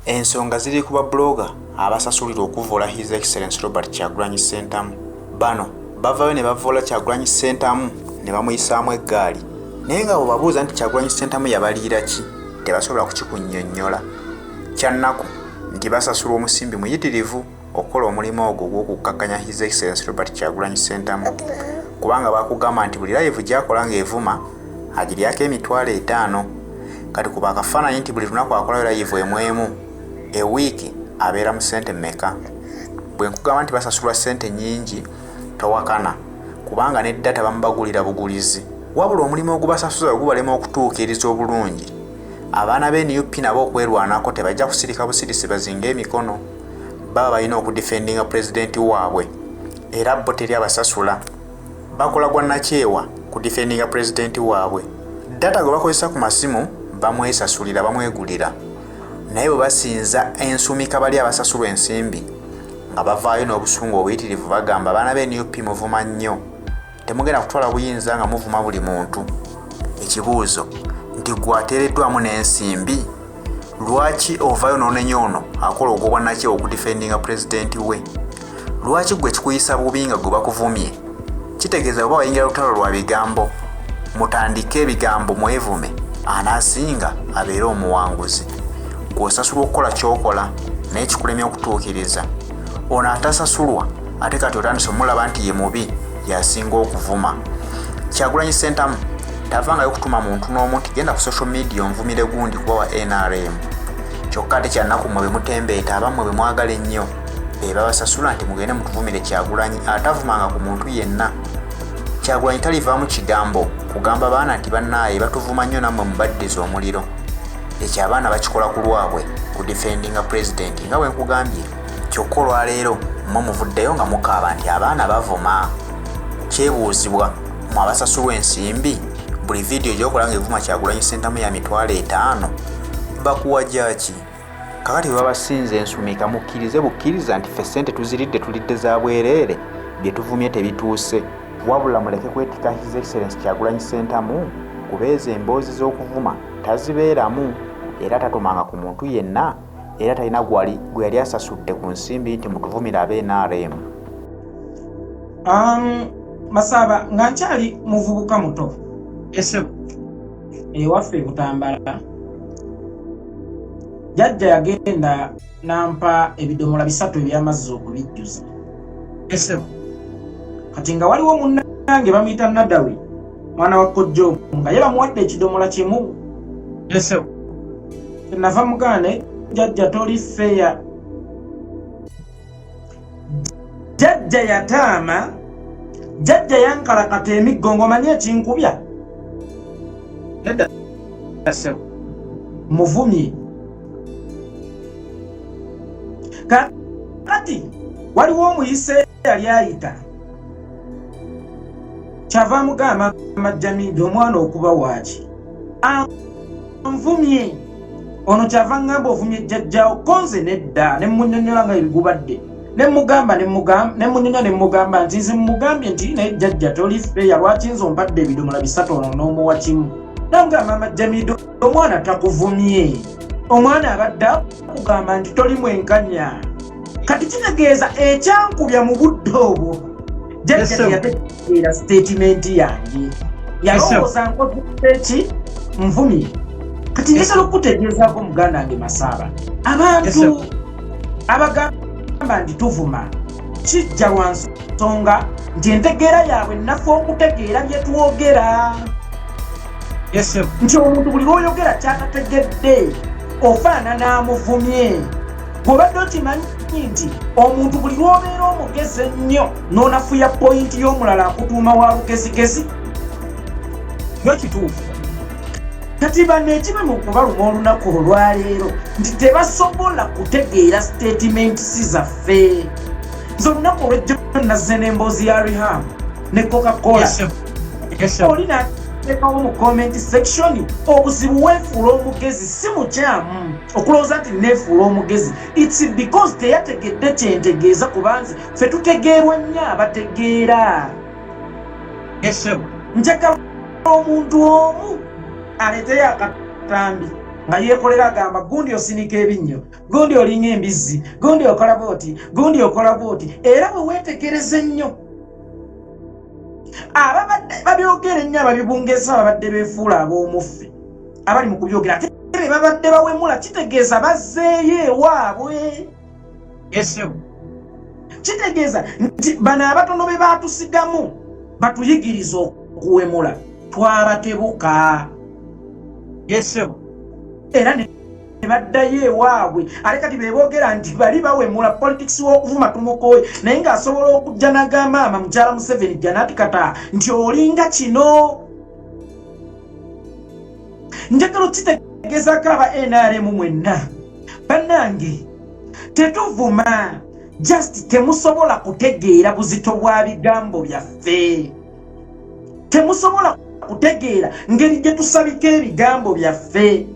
Ensonga ziri ku blogger abasasulira okuvoola His Excellency Robert Kyagulanyi Ssentamu. Bano bavaayo ne bavoola Kyagulanyi Ssentamu ne bamuyisaamu eggaali. Naye nga bwebabuuza nti Kyagulanyi Ssentamu yabaliira ki, tebasobola kukikunnyonnyola. Kyannaku nti basasula omusimbi muyitirivu okukola omulimu ogwo ogw'okukkakkanya His Excellency Robert Kyagulanyi Ssentamu. Kubanga bakugamba nti buli live gy'akola ng'evuma agiryako $5,000. Kati kuba akafaananyi nti buli lunaku akolayo live emu ewiiki abeera mu ssente mmeka. Bwe nkugamba nti basasulwa ssente nnyingi towakana, kubanga ne data bamubagulira bugulizi. Wabula omulimu ogubasasuza gubalema okutuukiriza obulungi. Abaana b'NUP nabo okwerwanako tebajja kusirika busirisi bazinga emikono. Baba balina okudifendinga pulezidenti waabwe era bo teri abasasula. Bakola gwa nakyewa kudifendinga pulezidenti waabwe. Data gwe bakozesa ku masimu bamwesasulira bamwegulira. Naye bwe basinza ensumika bali abasasulwa ensimbi nga bavaayo n'obusungu obuyitirivu bagamba abaana b'NUP muvuma nnyo, temugenda kutwala buyinza nga muvuma buli muntu. Ekibuuzo nti gwateereddwamu n'ensimbi, lwaki ovaayo n'onenya ono akola ogwo bwa nakyewa okudifendinga pulezidenti we? Lwaki gwe kikuyisa bubi nga gwe bakuvumye? Kitegeeza oba wayingira lutalo lwa bigambo, mutandike ebigambo mwevume, anaasinga abeere omuwanguzi. Gw'osasulwa okukola ky'okola naye kikulemya okutuukiriza. Ono atasasulwa ate kati otandise omulaba nti ye mubi, yasinga okuvuma. Kyagulanyi Ssentamu tavangayo kutuma muntu n'omu nti genda ku social media onvumire gundi kuba wa NRM. Kyokka ate kyannaku mmwe be mutembeeta abammwe be mwagala ennyo be babasasula nti mugende mutuvumire Kyagulanyi atavumanga ku muntu yenna. Kyagulanyi talivaamu kigambo kugamba baana nti bannaaye batuvuma nnyo nammwe mubaddiza omuliro. Ekyo abaana bakikola ku lwabwe ku defendinga pulezidenti nga bwe nkugambye. Kyokka olwaleero mmwe muvuddeyo nga mukaaba nti abaana bavuma. Kyebuuzibwa mu abasasulwa ensimbi buli vidiyo gy'okola ng'evuma Kyagulanyi Ssentamu ya $5,000 bakuwa gyaki? Kakati bwe babasinza ensumika mukkirize bukkiriza nti ffe ssente tuziridde tulidde za bwereere, bye tuvumye tebituuse. Wabula muleke kwetika His Excellency Kyagulanyi Ssentamu kubeeza emboozi z'okuvuma tazibeeramu era tatumanga ku muntu yenna era talina gwe yali asasudde ku nsimbi nti mutuvumira ab'NRM. Masaba nga nkyali muvubuka muto ewaffe Butambala, jjajja yagenda nampa ebidomola 3 eby'amazzi okubijjuza. Kati nga waliwo munnange bamuyita Nadawi mwana wa Kojjo nga ye bamuwadde ekidomola kimu. Nava mugane jjajja toli feya. Jjajja yataama, jjajja yankalakata emiggo ng'omanye ekinkubya. Muvumye. Kati waliwo omuyise yali ayita kyava mugamba Majjamidi omwana okuba waaki anvumye. Ono kyava ngamba ovumye jjajjaawo konze nedda ne munnyonnyola nga ebigubadde ne munyonya ne mugamba nti nze mugambye nti naye jjajja toli feya lwaki nze ompadde ebidomola 3 ono n'omuwa kimu. Namugamba Majjamidi omwana takuvumye, omwana abadde akugamba nti toli mwenkanya. Kati kitegeeza ekyankubya mu budde obwo jjajja yategeera statement yange yalowooza nkoze ki nvumye. Kati njagala okukutegeezaako muganda wange Masaba, abantu abagamba nti tuvuma kijja lwa nsonga nti entegeera yaabwe nnafu okutegeera bye twogera. Nti omuntu buli lw'oyogera kyatategedde ofaanana amuvumye. Bw'obadde okimanyi nti omuntu buli lw'obeera omugezi ennyo n'onafuya poyinti y'omulala akutuuma wa lugezigezi, yo kituufu. Kati banno ekibe mu kubaluma olunaku olwaleero nti tebasobola kutegeera statements zaffe. Nze olunaku olw'ejjo nazze n'emboozi ya Reham ne Coca-Cola. Olina teekawo mu comment section obuzibu weefuula omugezi si mukyamu okulowooza nti neefuula omugezi. It's because teyategedde kyentegeeza kubanze ffe tutegeerwa nnyo abategeera. Njagala omuntu omu aleeteyo akatambi nga yeekolera agamba gundi osinika ebinnyo, gundi olinga embizzi, gundi okola booti, gundi okola booti. Era bwe weetegereza ennyo ababadde babyogera ennyo ababibungeza babadde beefuula ab'omuffe abali mu kubyogera ate be babadde bawemula kitegeeza bazzeeyo ewaabwe. Kitegeeza nti bano abatono be baatusigamu batuyigiriza okuwemula twabatebuka. Era ne baddayo ewaabwe ate kati beeboogera nti bali bawemula politics w'okuvuma tumukoye naye ng'asobola okujja n'agamba mukyala Museveni Janati Kata nti olinga kino. Njagala okitegeezako aba NRM mwenna bannange tetuvuma just temusobola kutegeera buzito bwa bigambo byaffe, temusobola kutegeera ngeri gye tusabika ebigambo byaffe.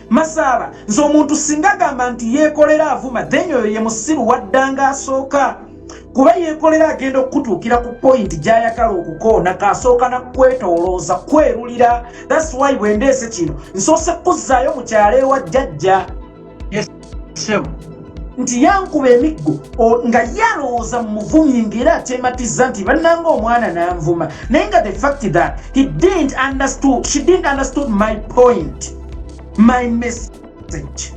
Masaba nze omuntu singa agamba nti yeekolera avuma then oyo ye musiru waddanga asooka kuba yeekolera agenda okutuukira ku point gy'ayagala okukoona kasooka nakwetolooza kwerulira. That's why bwendeese kino nsoose kuzzaayo mukyala ewa jjajja nti yankuba emiggo nga yalowooza mu muvumyi ng'era atematiza nti bannanga omwana n'anvuma naye nga the fact that she didn't understood my point, my message.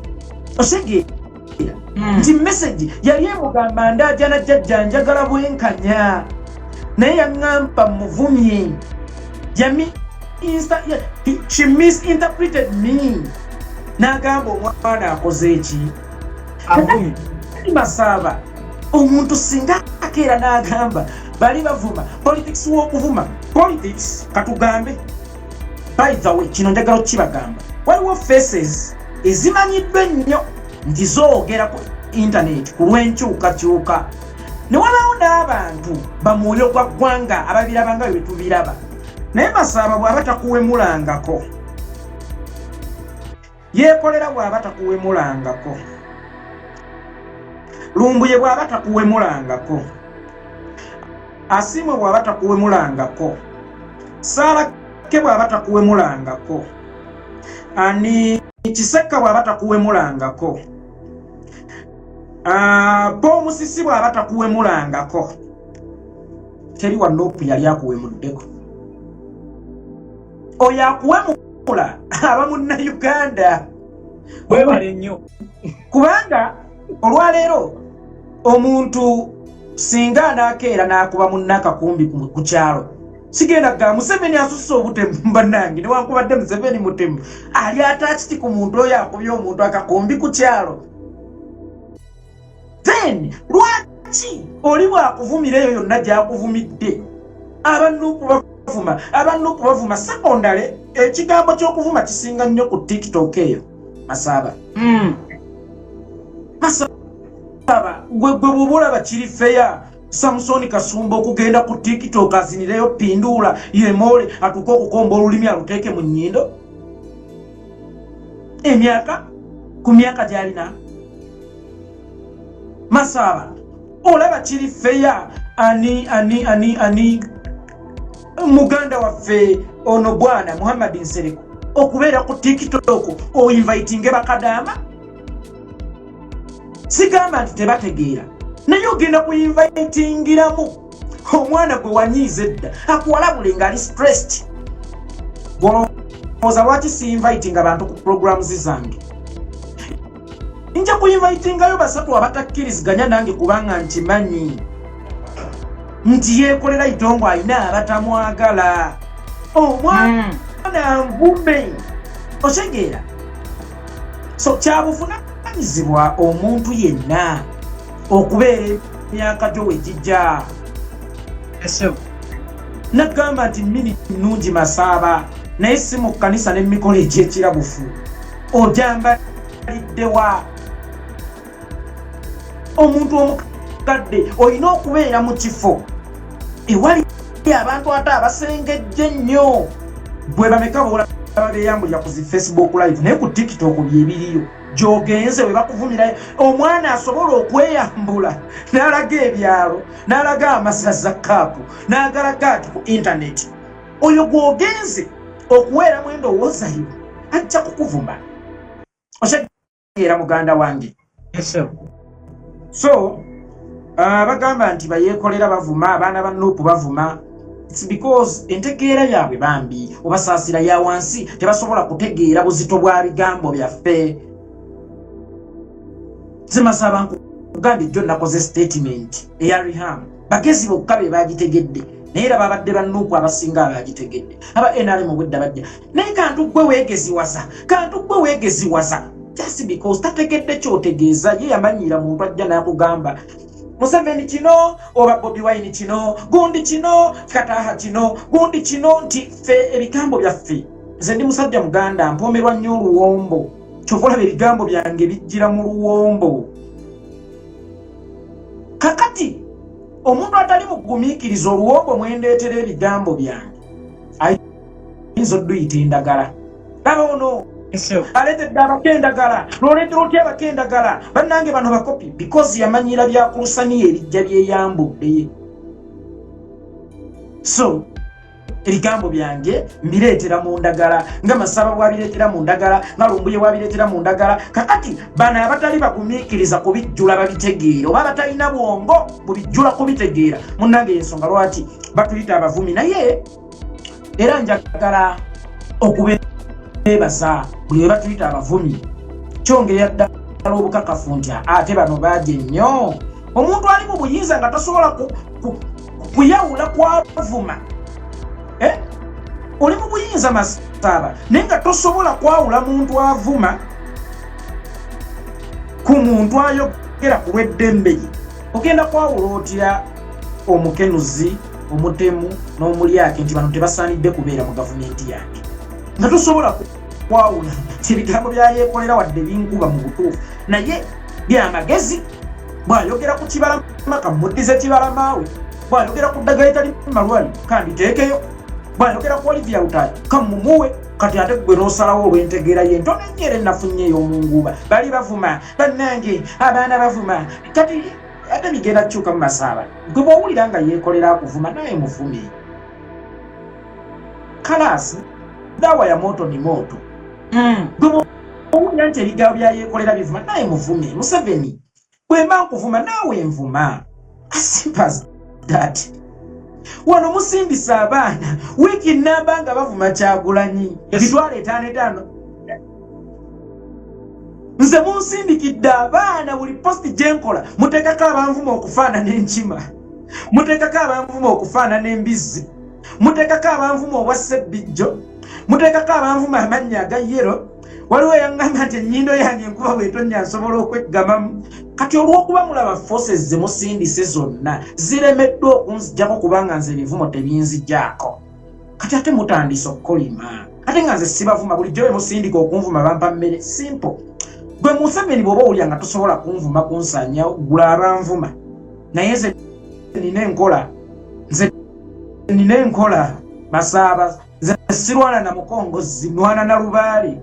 Osegeera nti message yali emugamba ndaajana jjajja njagala bwenkanya naye yaŋŋamba muvumye she misinterpreted me n'agamba omwana akoze eki. Masaba omuntu singa akeera n'agamba bali bavuma politics w'okuvuma politics katugambe. By the way kino njagala okukibagamba waliwo faces ezimanyiddwa ennyo nti zoogera ku internet ku lw'enkyukakyuka ne walawo n'abantu bamwoyo gwa ggwanga ababiraba nga bwe tubiraba naye Masaba bw'aba takuwemulangako yeekolera bw'aba takuwemulangako, Lumbuye bw'aba takuwemulangako, Asimwe bw'aba takuwemulangako, Saalake bw'aba takuwemulangako, ani Kiseka bw'aba takuwemulangako, Paul Musisi bw'aba takuwemulangako. Teri wa Nopu yali akuwemuddeko. Oyo akuwemula aba Munnayuganda. Webale nnyo. Kubanga olwaleero omuntu singa anaakeera n'akuba munnakakumbi ku kyalo sigenda ga Museveni asusse obutemu bannange newankubadde Museveni mutemu ali ataakiti ku muntu oyo akubye omuntu akakumbi ku kyalo. Then lwaki oli bwakuvumira eyo yonna gyakuvumidde abanuku bavuma secondary ekigambo ky'okuvuma kisinga nnyo ku TikTok eyo Masaba. Masaba gwe bw'olaba kiri feya Samsoni Kasumba okugenda ku TikTok azinireyo pindula yemole atuuke okukomba olulimi aluteeke mu nnyindo ku myaka gy'alina. Masaba olaba kiri feya ani muganda waffe ono bwana Muhammad Nsereko okubeera ku TikTok o-invitinge bakadama. Sigamba nti tebategeera naye ogenda ku-invitingiramu omwana gwe wanyiiza edda akuwalabule ng'ali stressed. Golowooza lwaki si-inviting abantu ku programs zange? Nja ku-invitingayo basatu abatakkiriziganya nange kubanga nkimanyi nti yeekolera itongo alina abatamwagala. Omwana nvume otegeera. So kyabuvunanyizibwa omuntu yenna okubeera emyaka gyo wegijja. Nagamba nti mini nnungi Masaba naye si mu kkanisa n'emikolo egy'ekirabufu ojambaliddewa. Omuntu omukadde olina okubeera mu kifo ewali abantu ate abasengejje ennyo. Bwe bameka boolaba beeyambulira ku zi Facebook live naye ku TikTok byebiriyo gy'ogenze we bakuvumirayo omwana asobola okweyambula n'alaga ebyalo n'alaga amasaza kaapu n'agalaga ati ku internet. Oyo gw'ogenze okuweeramu endowooza yo ajja kukuvuma. oshagira muganda wange. So bagamba nti bayekolera bavuma abaana ba Nuupu bavuma. It's because entegeera yaabwe bambi obasaasira ya wansi tebasobola kutegeera buzito bwa bigambo byaffe. Zimasaba nkugambye jjo nakoze statement eya Riham bagezi bokka be bagitegedde naye era babadde ba Nuupu abasinga abagitegedde aba NRM obwedda bajja naye kantu gwe weegeziwaza just because tategedde kyotegeeza ye yamanyira muntu ajja n'akugamba Museveni kino oba Bobi Wine kino gundi kino kataha kino gundi kino nti ffe ebigambo byaffe. Nze ndi musajja muganda mpomerwa nnyo oluwombo kyokolaba ebigambo byange bijjira mu luwombo. Kakati omuntu atali mugumiikiriza oluwombo mwendeetera ebigambo byange ayinza odduyita endagala. Laba ono aletedde abakendagala n'oleetera otya abakendagala bannange bano bakopi because yamanyira byakulusaniya erijja byeyambudde. So ebigambo byange mbireetera mu ndagala nga Masaba bwabireetera mu ndagala nga Lumbuye bwabireetera mu ndagala. Kakati bano abatali bagumiikiriza kubijjula babitegeera oba batalina bwongo bubijjula kubitegeera munnange ensonga lwaki batuyita abavumi. Naye era njagala okubeebaza buli we batuyita abavumi kyongerera ddala obukakafu nti ate bano baaje nnyo. Omuntu ali mu buyinza nga tasobola kuyawula kwavuma. Oli mu buyinza Masaba naye nga tosobola kwawula muntu avuma ku muntu ayogera ku lw'eddembe ye. Ogenda kwawula otya omukenuzi omutemu n'omulyake nti bano tebasaanidde kubeera mu gavumenti yange nga tosobola kwawula ebigambo byayeekolera wadde binkuba mu butuufu naye byamagezi. Bw'ayogera ku Kibalama kamuddize Kibalamaawe, bw'ayogera ku ddagala etali malwali kanditeekeyo, bw'ayogera ku Olivia Lutaaya kamumuwe. Kati ate gwe n'osalawo olw'entegeera ye ntono ennyo era ennafunye ey'omunguuba bali bavuma bannange abaana bavuma. Kati ate bigenda kukyuka mu Masaba gwe bw'owulira nga yeekolera akuvuma naye muvumi. Kalasi dawa ya moto ni moto. Gwe bw'owulira nti ebigambo byayeekolera bivuma naye muvumi. Museveni bwe mba nkuvuma naawe nvuma. As simple as that. Wano musindisa abaana wiiki nnamba nga bavuma Kyagulanyi emitwalo 5 nze munsindikidde abaana buli posti gyenkola muteekako abanvuma okufaanana enkima, muteekako abanvuma okufaanana embizzi, muteekako abanvuma obwa Ssebbijjo, muteekako abanvuma amannya aga yero. Waliwo yaŋŋamba nti ennyindo yange enkuba bw'etonnya nsobola okweggamamu. Kati olw'okuba mulaba forces ze musindise zonna ziremeddwa okunzijjako kubanga nze ebivumo tebinzigyako. Kati ate mutandise okukolima ate nga nze sibavuma bulijjo be musindika okunvuma bampa mmere simple. Gwe Museveni bw'oba owulira nga tosobola kunvuma kunsanya gula abanvuma naye nze nina enkola Masaba nze sirwana na mukongozi nwana na lubaale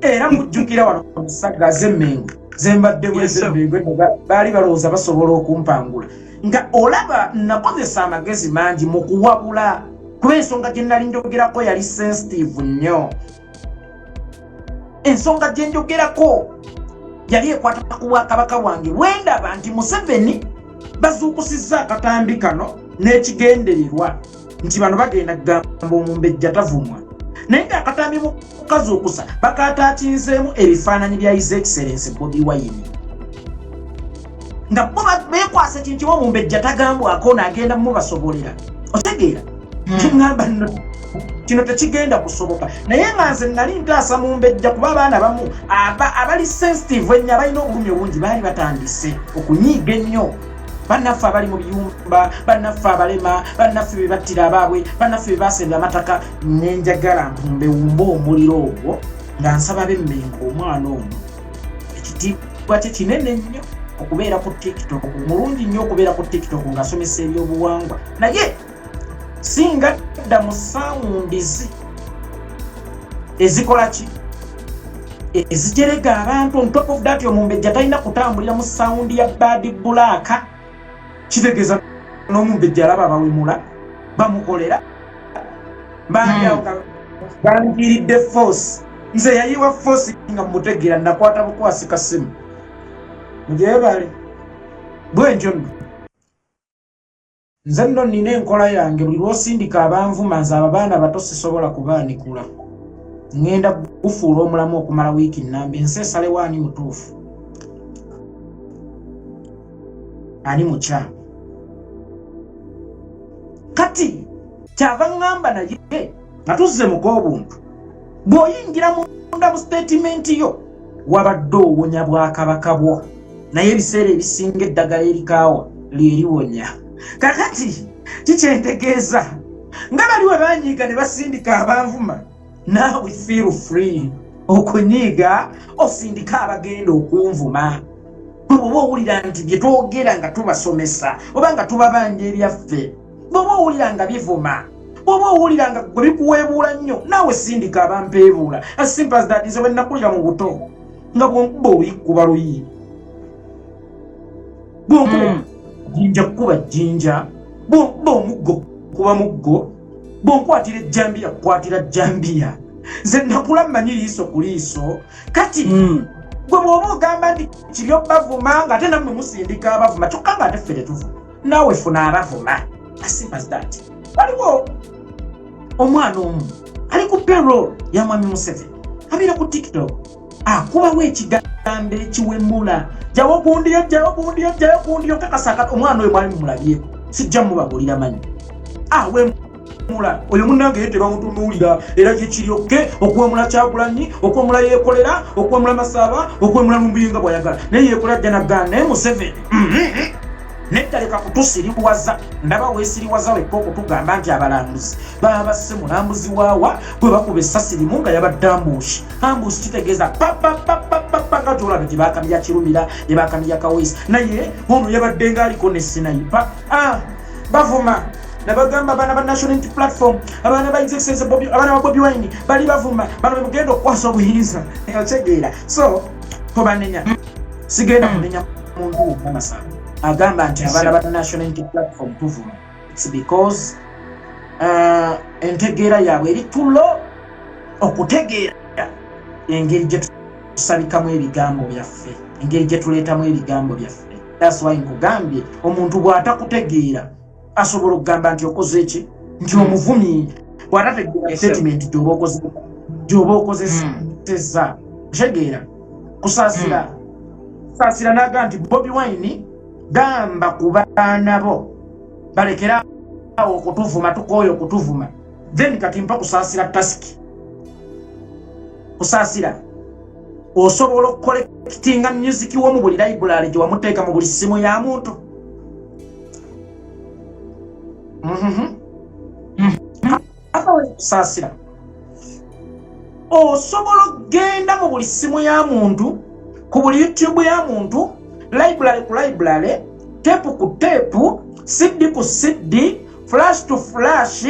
era mujjukira wano musaga z'emmengo zembadde bwezemmengo baali balowooza basobola okumpangula nga olaba nakozesa amagezi mangi mu kuwabula kuba ensonga gye nali njogerako yali sensitive nnyo. Ensonga gye njogerako yali ekwata ku Bwakabaka bwange wendaba nti Museveni bazuukusizza akatambi kano n'ekigendererwa nti bano bagenda kugamba omumbejja tavumwa naye nga akatambi mu kukazuukusa bakataakinzeemu ebifaananyi bya His Excellency Bobi Wine nga bo beekwasa ekintu omumbejja tagambwako n'agenda mubasobolera. Otegeera kiŋŋamba nno kino tekigenda kusoboka naye nga nze nali ntaasa mumbejja kuba abaana bamu abali sensitive ennyo abalina obulumi obungi baali batandise okunyiiga ennyo. Bannaffe abali mu biyumba, bannaffe abalema, bannaffe be battira abaabwe, bannaffe be baasenda amataka. Nenjagala mpumbewumba omuliro ogwo nga nsaba b'emmengo omwana ono ekitiibwa kye kinene nnyo okubeera ku TikTok, mulungi nnyo okubeera ku TikTok ng'asomesa ebyobuwangwa naye singa dda mu soundizi ezikola ki ezijerega abantu. On top of that omumbejja talina kutambulira mu sound ya Bad Black. Kitegeeza n'omumbejja alaba bawemula bamukolera bangiridde force nze yayiwa force nga mutegeera nakwata bukwasika simu mujebale bwenjo nze nno nina enkola yange buli lwosindika abanvuma nze abaana bato sisobola kubaanikula ngenda gufuula omulamu okumala wiiki nnambi ensesale waani mutuufu ani mukyamu kati kyava ŋŋamba naye nga tuzze muk'obuntu bw'oyingira munda mu sitatimenti yo wabadde owonya bwakabaka bwo naye ebiseera ebisinga eddagala erikaawa lyeriwonya kakati kikyentegeeza nga baliwe banyiiga ne basindika abanvuma naawe feel free okunyiiga osindika abagenda okunvuma bw'oba owulira nti bye twogera nga tubasomesa oba nga tubabanja ebyaffe bw'oba owulira nga bivuma bw'oba owulira nga gwe bikuweebuula nnyo naawe sindika abampeebuula as simple as that. Nze bwe nakulira mu buto nga bw'onkuba oluyikuba luyi bw'onkuba jinja kukuba jinja bw'onkuba omuggo kuba muggo bw'onkwatira ejjambiya kukwatira jjambiya nze nakula mmanyi liiso ku liiso kati gwe bw'oba ogamba nti kiri obavuma nga ate nammwe musindika abavuma kyokka nga ate ffe tetuvuma naawe funa abavuma as simple as that. Waliwo omwana omu ali ku payroll ya mwami Museveni abeera ku TikTok akubawo ekigambo ekiwemula jawo kundiyo kakasaka omwana oyo mwali mumulabyeko sijja mubagulira manyi wemula oyo munnange ye tebamutunuulira era kyekiryokke okwemula Kyagulanyi okwemula yeekolera okwemula Masaba okwemula Lumbinga bw'ayagala naye yeekolera jja naggana naye Museveni nedaleka kutusiriwaza ndaba weesiriwaza wekka okutugamba nti abalambuzi baba basse mulambuzi waawa gwe bakuba essasi limu nga yabadde ambuushi kitegeeza papapapapapa nga gyolaba gye bakamya Kirumira gye bakamya Kaweesi naye ono yabadde ng'aliko ne sinayipa bavuma nabagamba abaana ba National Unity Platform abaana ba Excellency Bobi abaana ba Bobi Wine bali bavuma bano be mugenda okukwasa obuyinza otegeera so tobanenya sigenda kunenya muntu Masaba agamba nti abaana ba National Unity Platform tuvuma. It's because entegeera yaabwe eri tulo okutegeera engeri gye tusabikamu ebigambo byaffe engeri gye tuleetamu ebigambo byaffe. That's why nkugambye omuntu bw'atakutegeera asobola okugamba nti okoze ki nti omuvumi bw'atategeera statement gy'oba okozesezza tegeera kusaasira n'agamba nti Bobi Wine gamba ku baana bo balekera awo okutuvuma tukooyo okutuvuma then kati mpa kusaasira tasiki kusaasira osobola okukolekitinga music wo mu buli library gye wamuteeka mu buli ssimu ya muntu kusaasira osobola okgenda mu buli ssimu ya muntu ku buli YouTube ya muntu library ku library, tape ku tape, CD ku CD, flash to flash,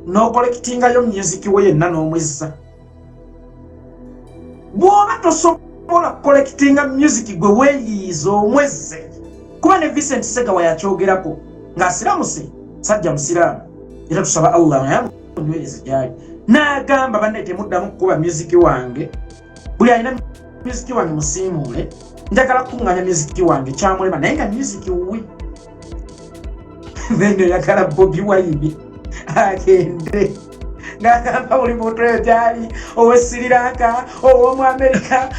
no collectinga yo music we yenna n'omwezza. Bw'oba tosobola collectinga music gwe weeyiiza omwezze kuba ne Vincent Segawa yakyogerako ng'asiramuse sajja musiraamu era tusaba Allah yamunywereze gyali n'agamba banne temuddamu kukuba music wange buli alina music wange musiimuule njagala kuŋŋanya music wange kyamulema naye nga music wuwe then oyagala Bobi Wine agende ng'agamba buli muntu oyo gyali owe Sri Lanka owomu Amerika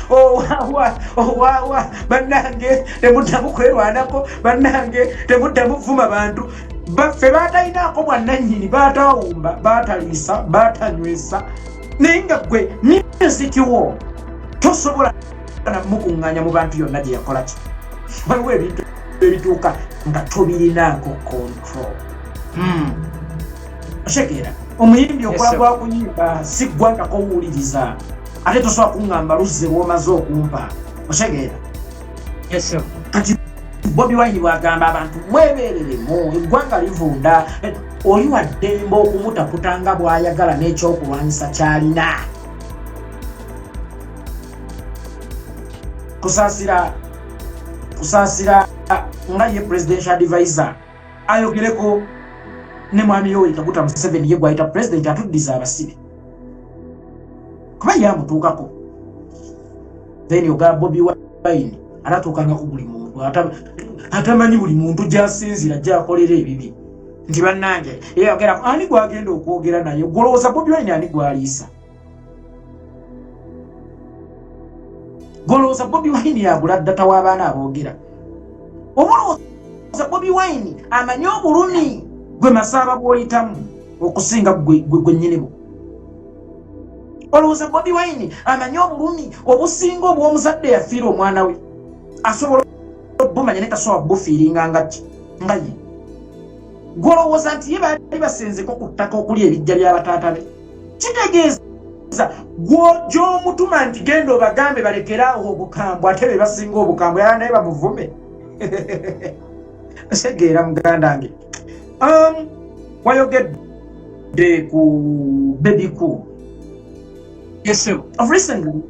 owawa bannange temuddamu kwerwanako bannange temuddamu vuma bantu baffe batalinaako bwannannyini baatawumba baataliisa baatanywesa naye nga gwe music wo tosobola mukuŋŋanya mu bantu yonna gye yakola ki waliwo ebintu ebituuka nga tobirinaako control otegeera omuyimbi okola gwakuyimba si ggwanga kowuliriza ate tosobola kuŋŋamba luzze lw'omaze okumpa otegeera kati Bobi Wine bw'agamba abantu mwebeereremu eggwanga livunda oli waddembe okumutaputanga bw'ayagala n'ekyokulwanyisa ky'alina kusaasira nga ye presidential advisor ayogereko ne mwami Yoweri Kaguta Museveni ye gwayita president atuddiza abasibe kuba yamutuukako then oga Bobi Wine anatuukanga ku buli muntu atamanyi buli muntu gy'asinzira gy'akolera ebibi nti bannange yayogera ani gwagenda okwogera naye golowooza Bobi Wine ani gwaliisa golowooza Bobi Wine yagula ddata w'abaana aboogera obalowooza Bobi Wine amanyi obulumi gwe Masaaba bw'oyitamu okusinga gwe nnyinimu olowooza Bobi Wine amanyi obulumi obusinga obw'omuzadde yafiira omwana we asobola obumanya ne tasobola bufiiringa nga ye golowooza nti ye baali basenzeko ku ttaka okuli ebijja by'abataata be kitegeeza gy'omutuma nti genda obagambe balekerawo obukambwe ate be basinga obukambwe era naye bamuvume segeera muganda wange wayogedde ku Baby Cool Yes, sir. of recently